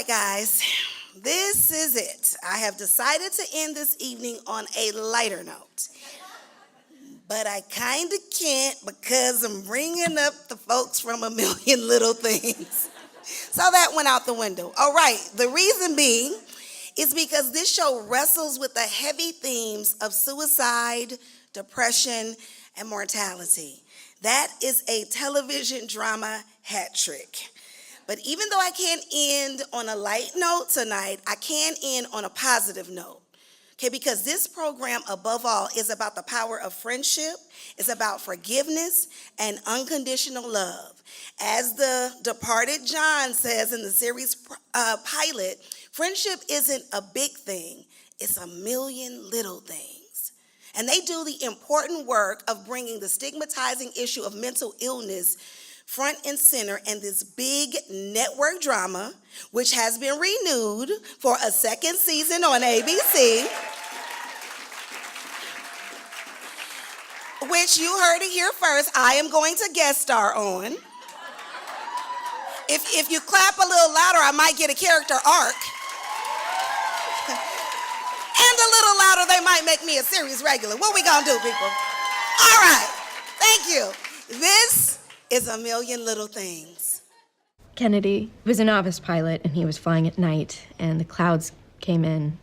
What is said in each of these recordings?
right, guys, this is it. I have decided to end this evening on a lighter note. But I kind of can't because I'm bringing up the folks from A Million Little Things. So that went out the window. All right, the reason being is because this show wrestles with the heavy themes of suicide, depression, and mortality. That is a television drama hat trick. But even though I can't end on a light note tonight, I can end on a positive note. Okay, because this program, above all, is about the power of friendship, it's about forgiveness and unconditional love. As the departed John says in the series pilot, friendship isn't a big thing, it's a million little things. And they do the important work of bringing the stigmatizing issue of mental illness front and center in this big network drama, which has been renewed for a second season on ABC, which you heard it here first, I am going to guest star on. If you clap a little louder, I might get a character arc. And a little louder, they might make me a series regular. What we gonna do, people? All right, thank you. This is A Million Little Things. Kennedy was a novice pilot, and he was flying at night, and the clouds came in.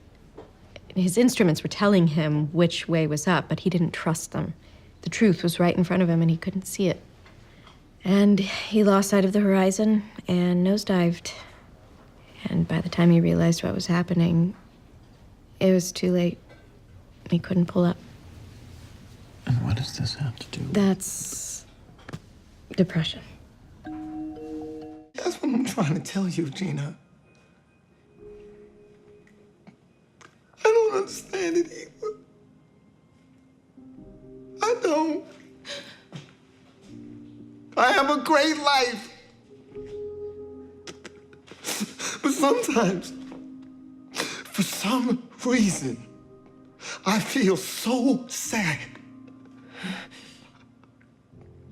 His instruments were telling him which way was up, but he didn't trust them. The truth was right in front of him, and he couldn't see it. And he lost sight of the horizon and nosedived. And by the time he realized what was happening, it was too late. He couldn't pull up. And what does this have to do with? That's depression. That's what I'm trying to tell you, Gina. I don't understand it either. I don't. I have a great life. But sometimes, for some reason, I feel so sad.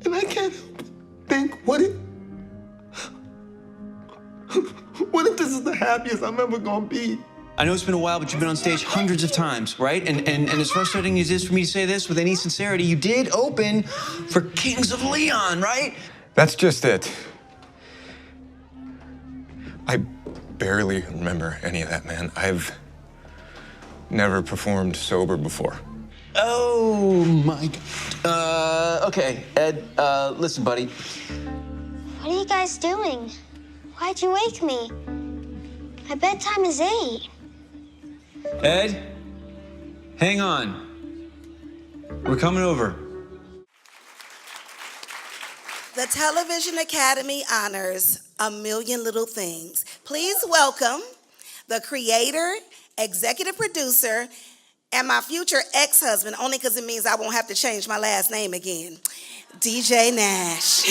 And I can't help but think, what if this is the happiest I'm ever gonna be? I know it's been a while, but you've been on stage hundreds of times, right? And as frustrating as it is for me to say this with any sincerity, you did open for Kings of Leon, right? That's just it. I barely remember any of that, man. I've never performed sober before. Oh, my God. Okay, Ed, listen, buddy. What are you guys doing? Why'd you wake me? My bedtime is 8. Ed, hang on. We're coming over. The Television Academy honors A Million Little Things. Please welcome the creator, executive producer, and my future ex-husband, only because it means I won't have to change my last name again, DJ Nash.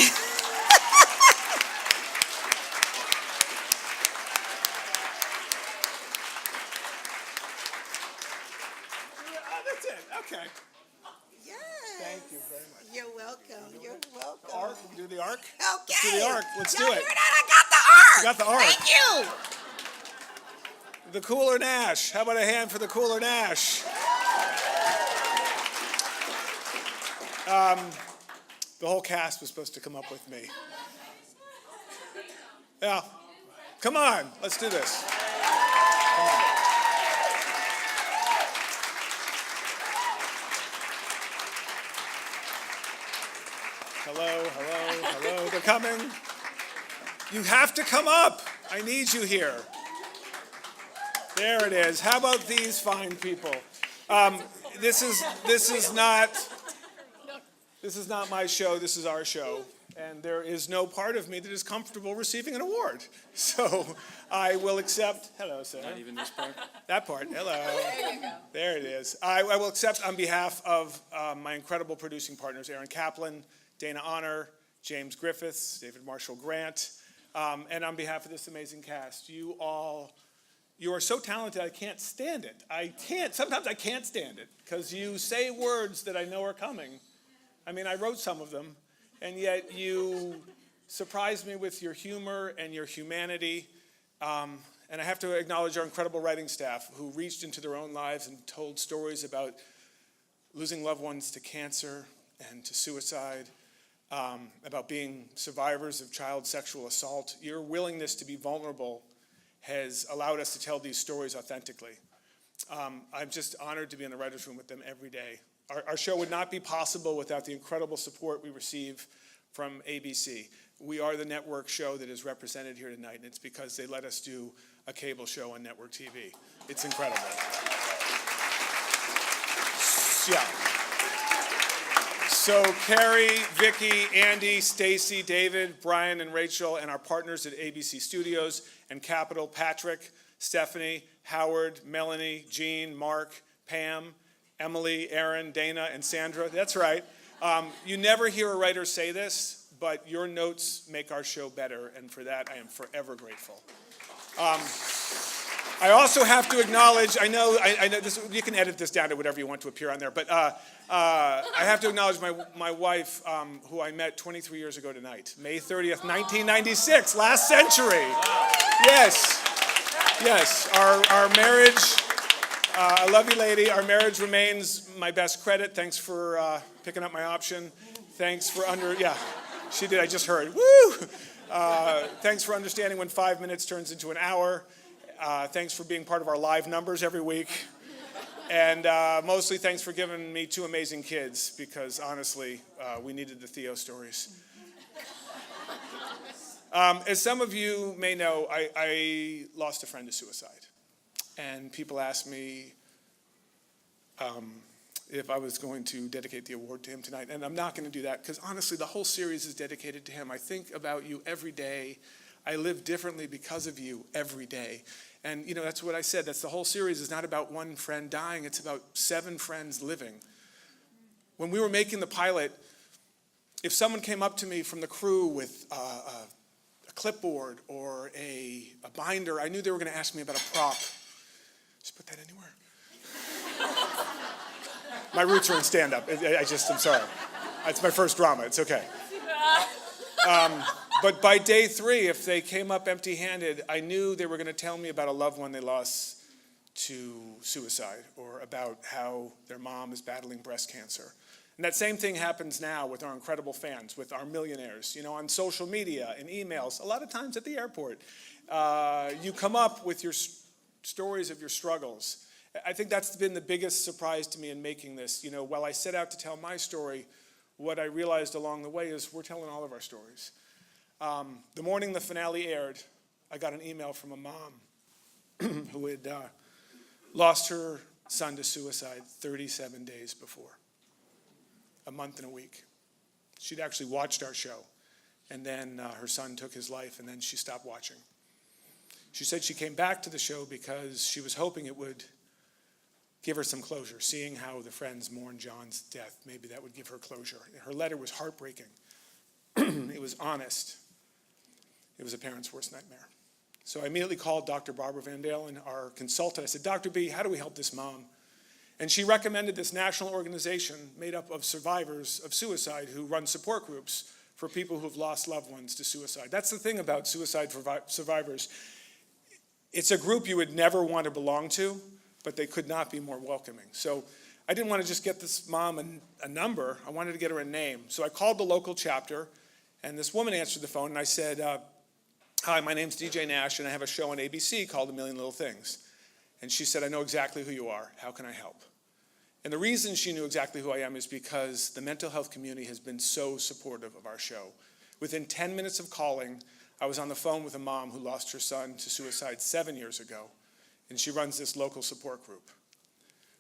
That's it, okay. Yes. Thank you very much. You're welcome, you're welcome. The arc, we do the arc? Okay. Let's do the arc, let's do Y'all it. hear that? I got the arc. You got the arc. Thank you. The Cooler Nash. How about a hand for the Cooler Nash? The whole cast was supposed to come up with me. Yeah. Come on, let's do this. Come on. Hello, they're coming. You have to come up. I need you here. There it is. How about these fine people? This is not my show, this is our show. And there is no part of me that is comfortable receiving an award. So I will accept, hello, sir. Not even this part? That part, hello. There you go. There it is. I will accept on behalf of my incredible producing partners, Aaron Kaplan, Dana Honor, James Griffiths, David Marshall Grant, and on behalf of this amazing cast, you are so talented, I can't stand it. Sometimes I can't stand it, because you say words that I know are coming. I mean, I wrote some of them, and yet you surprise me with your humor and your humanity, And I have to acknowledge our incredible writing staff who reached into their own lives and told stories about losing loved ones to cancer and to suicide, about being survivors of child sexual assault. Your willingness to be vulnerable has allowed us to tell these stories authentically. I'm just honored to be in the writer's room with them every day. Our show would not be possible without the incredible support we receive from ABC. We are the network show that is represented here tonight, and it's because they let us do a cable show on network TV. It's incredible. Yeah. So Carrie, Vicky, Andy, Stacy, David, Brian, and Rachel, and our partners at ABC Studios and Capitol, Patrick, Stephanie, Howard, Melanie, Jean, Mark, Pam, Emily, Aaron, Dana, and Sandra. That's right. You never hear a writer say this, but your notes make our show better, and for that I am forever grateful. I also have to acknowledge, I know this, you can edit this down to whatever you want to appear on there, but I have to acknowledge my wife, who I met 23 years ago tonight, May 30th, 1996, last century. Yes, our marriage, I love you, lady. Our marriage remains my best credit. Thanks for picking up my option. Thanks for yeah, she did, I just heard, woo! Thanks for understanding when 5 minutes turns into an hour. Thanks for being part of our live numbers every week. And mostly thanks for giving me 2 amazing kids, because honestly, we needed the Theo stories. As some of you may know, I lost a friend to suicide. And people asked me if I was going to dedicate the award to him tonight. And I'm not going to do that, because honestly, the whole series is dedicated to him. I think about you every day. I live differently because of you every day. And that's what I said. That's the whole series is not about one friend dying. It's about 7 friends living. When we were making the pilot, if someone came up to me from the crew with a clipboard or a binder, I knew they were going to ask me about a prop. Just put that anywhere. My roots are in stand-up. I'm sorry. It's my first drama. It's okay. But by day 3, if they came up empty-handed, I knew they were going to tell me about a loved one they lost to suicide, or about how their mom is battling breast cancer. And that same thing happens now with our incredible fans, with our millionaires, on social media and emails, a lot of times at the airport. You come up with your stories of your struggles. I think that's been the biggest surprise to me in making this. While I set out to tell my story, what I realized along the way is we're telling all of our stories. The morning the finale aired, I got an email from a mom who had lost her son to suicide 37 days before, a month and a week. She'd actually watched our show, and then her son took his life, and then she stopped watching. She said she came back to the show because she was hoping it would give her some closure, seeing how the friends mourned John's death. Maybe that would give her closure. Her letter was heartbreaking. It was honest. It was a parent's worst nightmare. So I immediately called Dr. Barbara Van Dalen, our consultant. I said, Dr. B, how do we help this mom? And she recommended this national organization made up of survivors of suicide who run support groups for people who've lost loved ones to suicide. That's the thing about suicide survivors. It's a group you would never want to belong to, but they could not be more welcoming. So I didn't want to just get this mom a number. I wanted to get her a name. So I called the local chapter, and this woman answered the phone, and I said, hi, my name's DJ Nash, and I have a show on ABC called A Million Little Things. And she said, I know exactly who you are. How can I help? And the reason she knew exactly who I am is because the mental health community has been so supportive of our show. Within 10 minutes of calling, I was on the phone with a mom who lost her son to suicide 7 years ago, and she runs this local support group.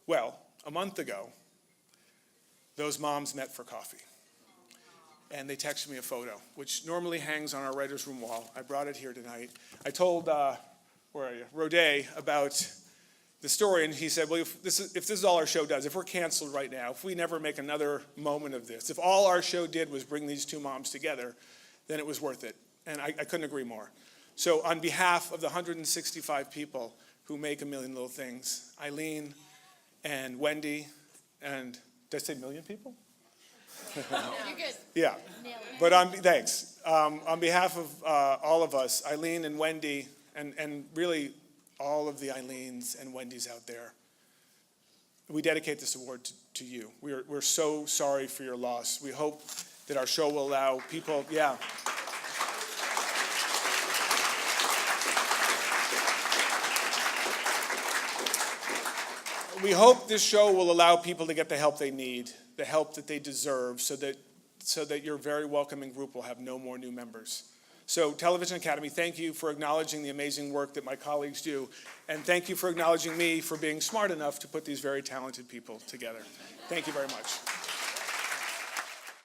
Well, a month ago, those moms met for coffee. And they texted me a photo, which normally hangs on our writer's room wall. I brought it here tonight. I told, where are you, Rodet about the story, and he said, well, if this is all our show does, if we're canceled right now, if we never make another moment of this, if all our show did was bring these 2 moms together, then it was worth it. And I couldn't agree more. So on behalf of the 165 people who make A Million Little Things, Eileen and Wendy, and did I say million people? You're good. Yeah, but thanks. On behalf of all of us, Eileen and Wendy and really all of the Eileens and Wendy's out there. We dedicate this award to you. We're so sorry for your loss. We hope that our show will allow people, yeah. We hope this show will allow people to get the help they need, the help that they deserve, so that your very welcoming group will have no more new members. So Television Academy, thank you for acknowledging the amazing work that my colleagues do, and thank you for acknowledging me for being smart enough to put these very talented people together. Thank you very much.